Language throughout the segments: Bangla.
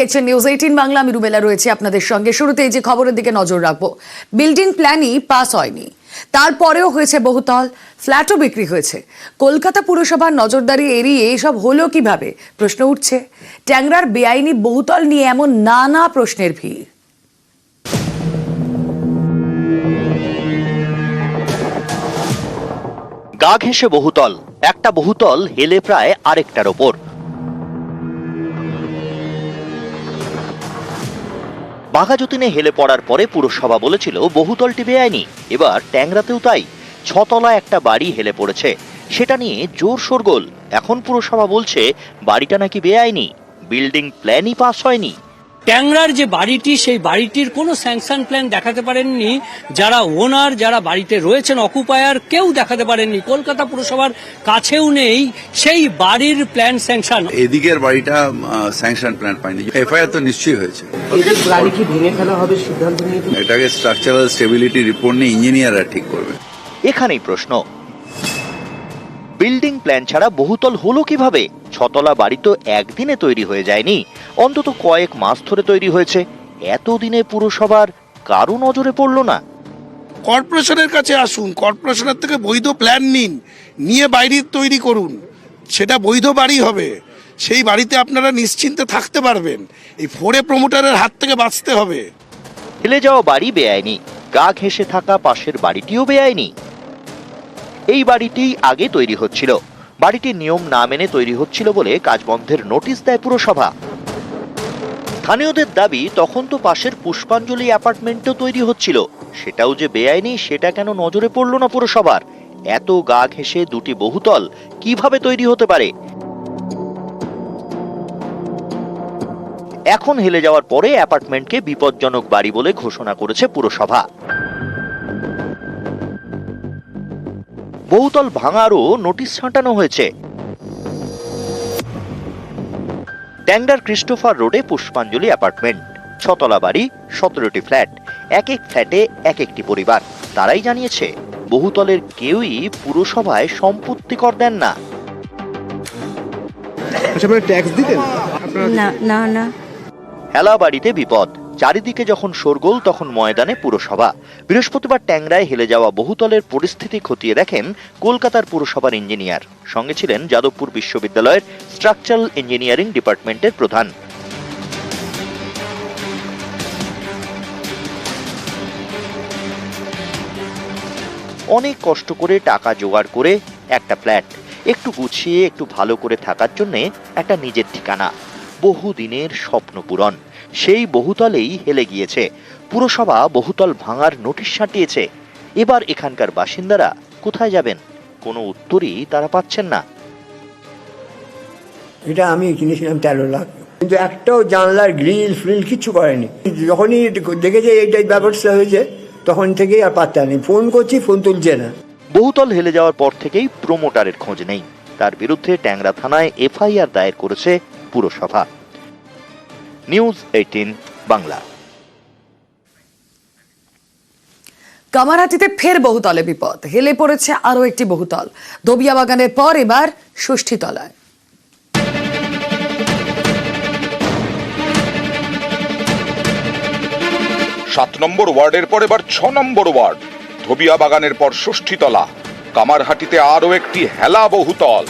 দেখছেন নিউজ 18 বাংলা। আমি রুবেলা রয়েছে আপনাদের সঙ্গে। শুরুতে এই যে খবরের দিকে নজর রাখবো। বিল্ডিং প্ল্যানই পাস হয়নি, তারপরেও হয়েছে বহুতল, ফ্ল্যাটও বিক্রি হয়েছে। কলকাতা পুরসভার নজরদারি এড়িয়ে এসব হলো কিভাবে প্রশ্ন উঠছে। ট্যাংরার বেআইনি বহুতল নিয়ে এমন নানা প্রশ্নের ভিড়। গা ঘেঁষে বহুতল, একটা বহুতল হেলে প্রায় আরেকটার ওপর। বাঘাযতীনে হেলে পড়ার পরে পুরসভা বলেছিল বহুতলটি বেআইনি। এবার ট্যাংরাতেও তাই, 6 তলা একটা বাড়ি হেলে পড়েছে, সেটা নিয়ে জোর শোরগোল। এখন পুরসভা বলছে বাড়িটা নাকি বেআইনি, বিল্ডিং প্ল্যানই পাস হয়নি। ট্যাংরার যে বাড়িটি, সেই বাড়িটির কোনো স্যাংশন প্ল্যান দেখাতে পারেননি যারা ওনার, যারা বাড়িতে রয়েছেন অকুপায়ার, কেউ দেখাতে পারেননি। কলকাতা পুরসভার কাছেও নেই সেই বাড়ির প্ল্যান স্যাংশন। এদিকের বাড়িটা স্যাংশন প্ল্যান পায়নি, এফআইআর তো নিশ্চয়ই হয়েছে। বাড়ি কি ভেঙে ফেলা হবে সিদ্ধান্ত নিয়ে? এটাকে স্ট্রাকচারাল স্টেবিলিটি রিপোর্ট নিয়ে ইঞ্জিনিয়াররা ঠিক করবে। এখানেই প্রশ্ন, বিল্ডিং প্ল্যান ছাড়া বহুতল হলো কিভাবে? 6 তলা বাড়ি তো একদিনে তৈরি হয়ে যায়নি, অন্তত কয়েক মাস ধরে তৈরি হয়েছে। এতদিনে পুরসভার কারো নজরে পড়লো না? কর্পোরেশনের কাছে আসুন, কর্পোরেশনের থেকে বৈধ প্ল্যান নিন, নিয়ে বাইরে তৈরি করুন, সেটা বৈধ বাড়ি হবে। সেই বাড়িতে আপনারা নিশ্চিন্তে থাকতে পারবেন। এই ফোরে প্রমোটারের হাত থেকে বাঁচতে হবে। হেলে যাওয়া বাড়ি বেআইনি, গা ঘেঁষে থাকা পাশের বাড়িটিও বেআইনি। এই বাড়িটি আগে তৈরি হচ্ছিল, বাড়িটির নিয়ম না মেনে তৈরি হচ্ছিল বলে কাজ বন্ধের নোটিশ দেয় পুরসভা। স্থানীয়দের দাবি তখন তো পাশের পুষ্পাঞ্জলি অ্যাপার্টমেন্টও তৈরি হচ্ছিল, সেটাও যে বেআইনি সেটা কেন নজরে পড়ল না পুরসভার? এত গা ঘেঁষে দুটি বহুতল কিভাবে তৈরি হতে পারে? এখন হেলে যাওয়ার পরে অ্যাপার্টমেন্টকে বিপজ্জনক বাড়ি বলে ঘোষণা করেছে পুরসভা। বহুতল ভাঙারও নোটিশ ছাঁটানো হয়েছে। ট্যাংরার ক্রিস্টোফার রোডে পুষ্পাঞ্জলি অ্যাপার্টমেন্ট, 6 তলা বাড়ি, 17টি ফ্ল্যাট, এক এক ফ্ল্যাটে এক একটি পরিবার। তারাই জানিয়েছে বহুতলের কেউই পুরসভায় সম্পত্তি কর দেন না। ট্যাক্স দিতেন? না। হেলা বাড়িতে বিপদ, চারিদিকে যখন শোরগোল তখন ময়দানে পুরসভা। বৃহস্পতিবার ট্যাংরায় হেলে যাওয়া বহুতলের পরিস্থিতি খতিয়ে দেখেন কলকাতার পুরসভার ইঞ্জিনিয়ার। সঙ্গে ছিলেন যাদবপুর বিশ্ববিদ্যালয়ের স্ট্রাকচারাল ইঞ্জিনিয়ারিং ডিপার্টমেন্টের প্রধান। অনেক কষ্ট করে টাকা জোগাড় করে একটা ফ্ল্যাট, একটু গুছিয়ে একটু ভালো করে থাকার জন্য একটা নিজের ঠিকানা, বহুদিনের স্বপ্ন পূরণ। সেই বহুতলেই হেলে গিয়েছে। পুরসভা বহুতল ভাঙার নোটিশ ছাঁটিয়েছে। এবার এখানকার বাসিন্দারা কোথায় যাবেন? কোনো উত্তরই তারা পাচ্ছেন না। এটা আমি কিনেছিলাম 13 লাখ, কিন্তু একটাও জানলার গ্রিল ফ্রিল কিছু করেনি। যখনই দেখেছে এইটাই ব্যবস্থা হয়েছে তখন থেকেই আর পাত্তা নেই। ফোন করছি, ফোন তুলছে না। বহুতল হেলে যাওয়ার পর থেকেই প্রমোটারের খোঁজ নেই। তার বিরুদ্ধে ট্যাংরা থানায় এফআইআর দায়ের করেছে পুরসভা। নিউজ 18 বাংলা। কামারহাটিতে ফের বহুতলে বিপদ, হেলে পড়েছে আরো একটি বহুতল। দবিয়া বাগানের পর এবার ষষ্ঠী তলায়। 7 নম্বর ওয়ার্ডের পর এবার 6 নম্বর ওয়ার্ড। ধোবিয়া বাগানের পর ষষ্ঠীতলা। কামারহাটিতে আরো একটি হেলা বহুতল।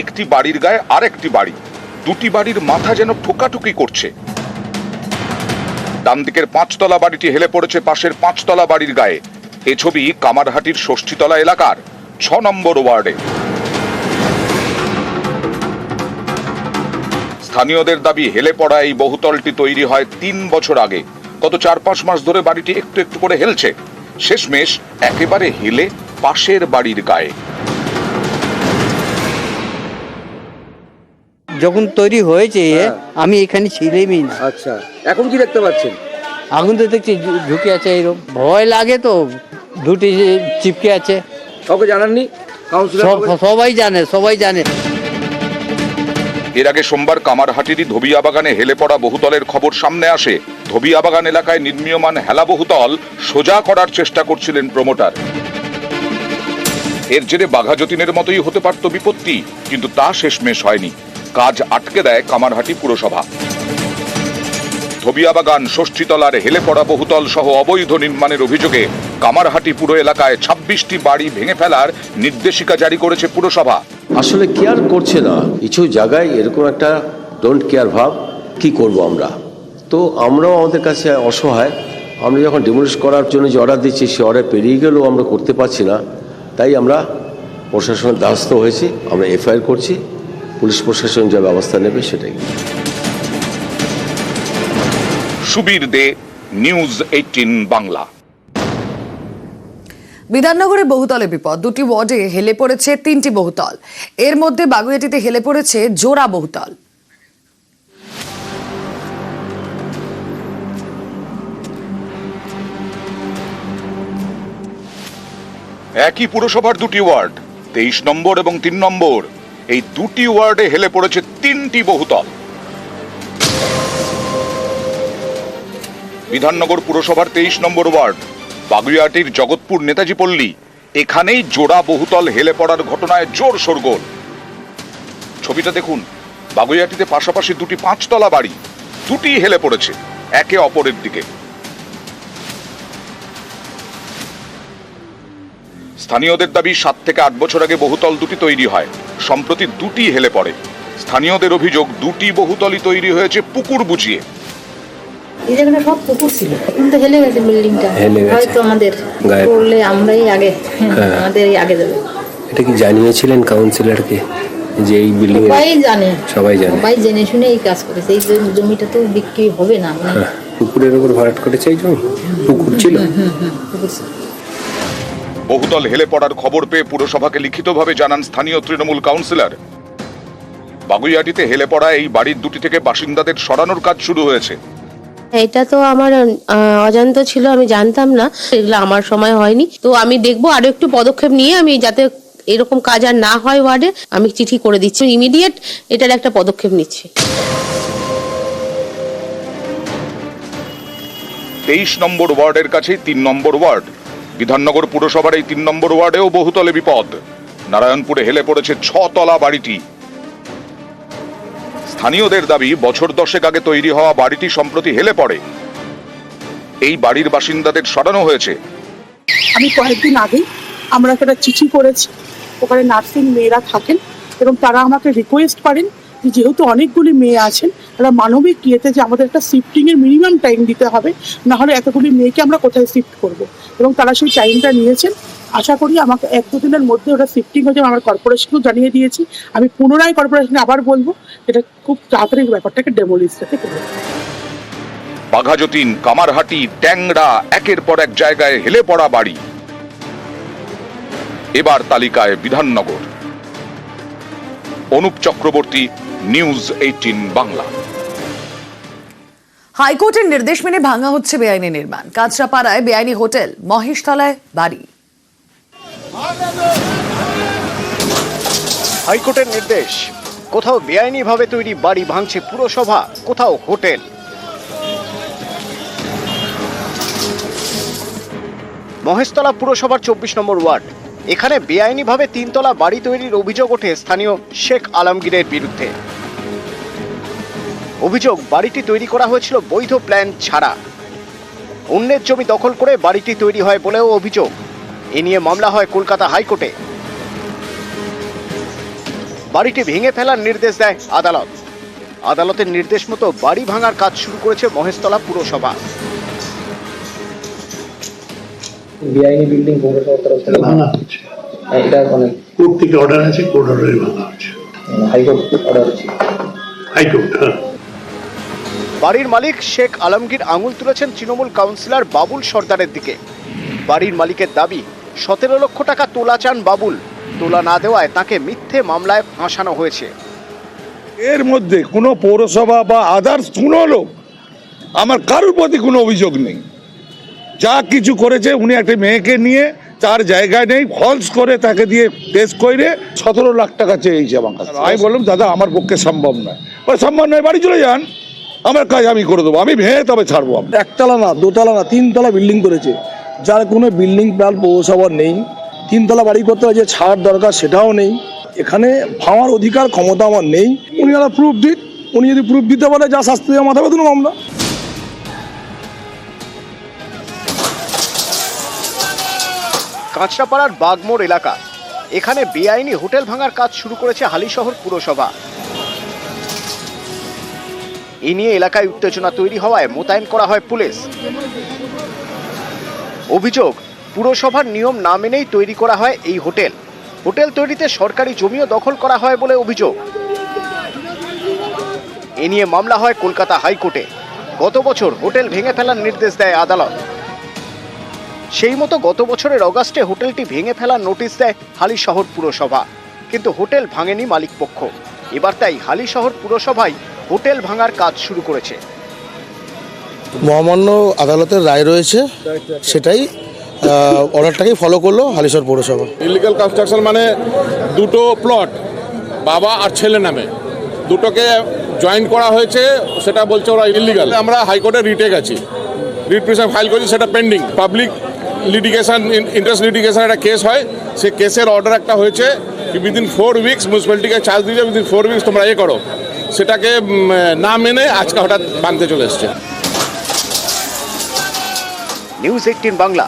একটি বাড়ির গায়ে আরেকটি বাড়ি, দুটি বাড়ির মাথা যেন ঠোকাঠুকি করছে। ডান দিকের 5 তলা বাড়িটি হেলে পড়েছে পাশের 5 তলা বাড়ির গায়ে। এ ছবি কামারহাটির ষষ্ঠীতলা এলাকার 6 নম্বর ওয়ার্ডে। স্থানীয়দের দাবি হেলে পড়া এই বহুতলটি তৈরি হয় 3 বছর আগে। গত 4-5 মাস ধরে বাড়িটি একটু একটু করে হেলছে, শেষমেশ একেবারে হেলে পাশের বাড়ির গায়ে। যখন তৈরি হয়েছে আমি এখানে ছিলামই না। আচ্ছা, এখন কি দেখতে পাচ্ছেন? আগুন তো দেখছি ঢুকে আছে, এরকম ভয় লাগে তো। দুটি চিপকে আছে। কাউকে জানাননি? সবাই জানে। এর আগে সোমবার কামারহাটিরই ধোবিয়াবাগানে হেলে পড়া বহুতলের খবর সামনে আসে। ধোবিয়াবাগান এলাকায় নির্মীয়মান হেলা বহুতল সোজা করার চেষ্টা করছিলেন প্রমোটার। এর জেরে বাঘাযতীনের মতোই হতে পারত বিপত্তি, কিন্তু তা শেষমেশ হয়নি। কাজ আটকে দেয় কামারহাটি পুরসভা। ধোবিয়াবাগান, ষষ্ঠীতলার হেলে পড়া বহুতল সহ অবৈধ নির্মাণের অভিযোগে কামারহাটি পুর এলাকায় 26টি বাড়ি ভেঙে ফেলার নির্দেশিকা জারি করেছে পুরসভা। আসলে কেয়ার করছে না, কিছু জায়গায় এরকম একটা ডোন্ট কেয়ার ভাব। কি করব আমরা? তো আমরাও আমাদের কাছে অসহায়। আমরা যখন ডিমোলিশ করার জন্য যে অর্ডার দিচ্ছি, সে অর্ডার পেরিয়ে গেলেও আমরা করতে পারছি না। তাই আমরা প্রশাসনের দ্বারস্থ হয়েছি, আমরা এফআইআর করছি, পুলিশ প্রশাসন যা ব্যবস্থা নেবে সেটাই। সুবীর দে, নিউজ 18 বাংলা। বিধাননগরে বহুতলে বিপদ, 2টি ওয়ার্ডে হেলে পড়েছে 3টি বহুতল। এর মধ্যে বাগুইআটিতে হেলে পড়েছে জোড়া বহুতল। একই পুরসভার 2টি ওয়ার্ড, 23 নম্বর এবং 3 নম্বর, এই 2টি ওয়ার্ডে হেলে পড়েছে 3টি বহুতল। বিধাননগর পুরসভার 23 নম্বর ওয়ার্ড, বাগুইআটির জগৎপুর নেতাজি পল্লী, এখানেই জোড়া বহুতল হেলে পড়ার ঘটনায় জোর শোরগোল। ছবিটা দেখুন, বাগুইআটিতে পাশাপাশি 2টি 5তলা বাড়ি, 2টি হেলে পড়েছে একে অপরের দিকে। স্থানীয়দের দাবি 7 থেকে 8 বছর আগে বহুতল 2টি তৈরি হয়, সম্প্রতি 2টি হেলে পড়ে। স্থানীয়দের অভিযোগ 2টি বহুতলই তৈরি হয়েছে পুকুর বুঝিয়ে। এই জায়গাটা সব পুকুর ছিল, এখন তো হেলে গেছে বিল্ডিংটা। হয়তো আমাদের করলে আমরাই আগে, আমাদের আগে যাবে। এটা কি জানিয়েছিলেন কাউন্সিলরকে যে এই বিল্ডিং? সবাই জানে, সবাই জানে, সবাই জেনে শুনে এই কাজ করেছে। এই জমিটা তো বিক্রি হবে না, পুকুরের উপর ভরাট করেছে। এই জমি পুকুর ছিল। পুকুর ছিল। বহুতল হেলে পড়ার খবর পেয়ে পুরসভাকে লিখিতভাবে জানান স্থানীয় তৃণমূল কাউন্সিলর। বাগুইআটিতে হেলে পড়া এই বাড়ির 2টি থেকে বাসিন্দাদের সরানোর কাজ শুরু হয়েছে। এটা তো আমার অজান্ত ছিল, আমি জানতাম না, এগুলো আমার সময় হয়নি। তো আমি দেখবো আরো একটু পদক্ষেপ নিয়ে, আমি যাতে এরকম কাজ আর না হয় ওয়ার্ডে, আমি চিঠি করে দিচ্ছি, ইমিডিয়েট এটার একটা পদক্ষেপ নিচ্ছি। 23 নম্বর ওয়ার্ডের কাছেই 3 নম্বর ওয়ার্ড। বিধাননগর পুরসভার এই 3 নম্বর ওয়ার্ডেও বহুতলে বিপদ। নারায়ণপুরে হেলে পড়েছে 6তলা বাড়িটি। স্থানীয়দের দাবি, বছর 10 আগে তৈরি হওয়া বাড়িটি সম্প্রতি হেলে পড়ে। এই বাড়ির বাসিন্দাদের সরানো হয়েছে। আমি কয়েকদিন আগে আমরা একটা চিঠি করেছি, ওখানে নার্সিং মেয়েরা থাকেন এবং তারা আমাকে রিকোয়েস্ট করেন যে যেহেতু অনেকগুলি মেয়ে আছেন, তারা মানবিক ইয়েতে যে আমাদের একটা শিফটিংয়ের মিনিমাম টাইম দিতে হবে, না হলে এতগুলি মেয়েকে আমরা কোথায় শিফট করব। এবং তারা সেই টাইমটা নিয়েছেন। আশা করি আমাকে 1-2 দিনের মধ্যে ওটা শিফটিং হয়ে যাবে। আমার কর্পোরেশনও জানিয়ে দিয়েছি, আমি পুনরায় কর্পোরেশনে আবার বলবো এটা খুব তাড়াতাড়ি ব্যাপারটাকে ডেমোলিশ করবে। বাঘাযতীন, কামারহাটি, ট্যাংরা, একের পর এক জায়গায় হেলে পড়া বাড়ি। এবার তালিকায় বিধাননগর। অনুপ চক্রবর্তী, নিউজ 18 বাংলা। হাইকোর্টের নির্দেশ মেনে ভাঙা হচ্ছে বেআইনি নির্মাণ। কাঁচরাপাড়ায় বেআইনি হোটেল, মহেশতলায় বাড়ি। হাইকোর্টের নির্দেশ, কোথাও বেআইনিভাবে তৈরি বাড়ি ভাঙছে পুরসভা, কোথাও হোটেল। মহেশতলা পুরসভার 24 নম্বর ওয়ার্ড, এখানে বেআইনিভাবে 3তলা বাড়ি তৈরির অভিযোগ ওঠে স্থানীয় শেখ আলমগীরের বিরুদ্ধে। অভিযোগ, বাড়িটি তৈরি করা হয়েছিল বৈধ প্ল্যান ছাড়া। অন্যের জমি দখল করে বাড়িটি তৈরি হয় বলেও অভিযোগ। এ নিয়ে মামলা হয় কলকাতা হাইকোর্টে। বাড়িটি ভেঙে ফেলার নির্দেশ দেয় আদালত। আদালতের নির্দেশ মতো বাড়ি ভাঙার কাজ শুরু করেছে মহেশতলা পুরসভা। বেআইনি বিল্ডিং পৌরসভার তরফ থেকে ভাঙা হচ্ছে, এটা মানে কোর্ট থেকে অর্ডার আছে, কোর্ট অর্ডারে ভাঙা হচ্ছে, হাইকোর্ট অর্ডার আছে, হাইকোর্ট। বাড়ির মালিক শেখ আলমগীর আঙুল তুলেছেন তৃণমূল কাউন্সিলর বাবুল সর্দারের দিকে। বাড়ির মালিকের দাবি, 17 লক্ষ টাকা তোলা চান বাবুল। তোলা না দেওয়ায় তাকে মিথ্যে মামলায় ফাঁসানো হয়েছে। এর মধ্যে কোনো পৌরসভা বা আদার্স কোনো লোক, আমার কারোর প্রতি কোনো অভিযোগ নেই। যা কিছু করেছে, উনি একটা মেয়েকে নিয়ে তার জায়গায় নেই, ফলস করে তাকে দিয়ে টেস্ট করে 17 লাখ টাকা চেয়েছে আমার কাছে। আমি বললাম দাদা আমার পক্ষে সম্ভব নয়। সম্ভব নয়, বাড়ি চলে যান, আমার কাজ আমি করে দেবো, আমি ভেঙে তবে ছাড়বো। একতলা না, দোতলা না, 3 তলা বিল্ডিং করেছে, যার কোনো বিল্ডিং প্ল্যান পৌরসভার নেই। 3 তলা বাড়ি করতে যে ছাড় দরকার সেটাও নেই। এখানে ভাঙার অধিকার ক্ষমতা আমার নেই। উনি একটা প্রুফ দিন, উনি যদি প্রুফ দিতে পারে যা শাস্তি দেওয়া মাথা বেঁধে নেবো আমরা। কাঁচরাপাড়ার বাগমোড় এলাকা, এখানে বেআইনি হোটেল ভাঙার কাজ শুরু করেছে হালিশহর পুরসভা। এ নিয়ে এলাকায় উত্তেজনা তৈরি হওয়ায় মোতায়েন করা হয় পুলিশ। অভিযোগ, পুরসভার নিয়ম না মেনেই তৈরি করা হয় এই হোটেল। হোটেল তৈরিতে সরকারি জমিও দখল করা হয় বলে অভিযোগ। এ নিয়ে মামলা হয় কলকাতা হাইকোর্টে। গত বছর হোটেল ভেঙে ফেলার নির্দেশ দেয় আদালত। সেই মতো গত বছরের অগাস্টে হোটেলটি ভেঙে ফেলার নোটিশ দেয় হালিশহর পুরসভা, কিন্তু হোটেল ভাঙেনি মালিকপক্ষ। এবার তাই হালিশহর পুরসভায় হোটেল ভাঙার কাজ শুরু করেছে। মহামান্য আদালতের রায় রয়েছে, সেটাই অর্ডারটাকেই ফলো করলো হালিশহর পৌরসভা। ইলিগাল কনস্ট্রাকশন মানে দুটো প্লট বাবা আর ছেলে নামে, দুটোকে জয়েন করা হয়েছে, সেটা বলছে ওরা ইলিগাল। আমরা হাইকোর্টে রিটে গেছি, রিট পিটিশন ফাইল করেছি, সেটা pending. Public litigation, interest litigation একটা কেস হয়, সেই কেসের অর্ডার একটা হয়েছে কি উইদিন 4 উইকস মিউনিসিপ্যালিটিকে চার্জ দিয়ে উইদিন 4 উইকস তোমরা করো। সেটাকে না মেনে আজকে হঠাৎ ভাঙতে চলে এসছে। নিউজ 18 বাংলা।